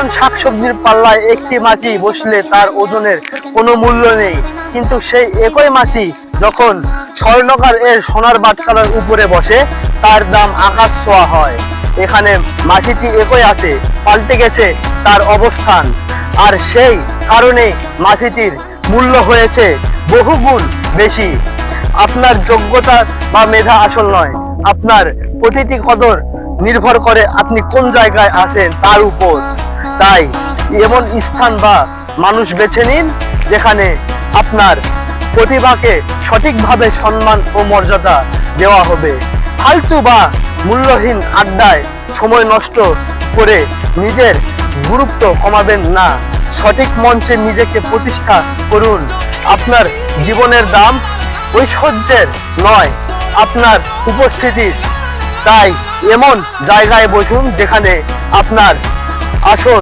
ওজন শাকসবজির পাল্লায় একটি মাছি বসলে তার ওজনের কোনো মূল্য নেই, কিন্তু সেই একই মাছি যখন স্বর্ণকার এর সোনার বাটখারার উপরে বসে তার দাম আকাশ ছোঁয়া হয়। এখানে মাছিটি একই আছে, পাল্টে গেছে তার অবস্থান, আর সেই কারণে মাছিটির মূল্য হয়েছে বহুগুণ বেশি। আপনার যোগ্যতা বা মেধা আসল নয়, আপনার প্রতিটি কদর নির্ভর করে আপনি কোন জায়গায় আছেন তার উপর। তাই এমন স্থান বা মানুষ বেছে নিন যেখানে আপনার প্রতিভাকে সঠিকভাবে সম্মান ও মর্যাদা দেওয়া হবে। ফালতু বা মূল্যহীন আড্ডায় সময় নষ্ট করে নিজের গুরুত্ব কমাবেন না। সঠিক মঞ্চে নিজেকে প্রতিষ্ঠা করুন। আপনার জীবনের দাম ঐশ্বর্যের নয়, আপনার উপস্থিতির। তাই এমন জায়গায় বসুন যেখানে আপনার আসল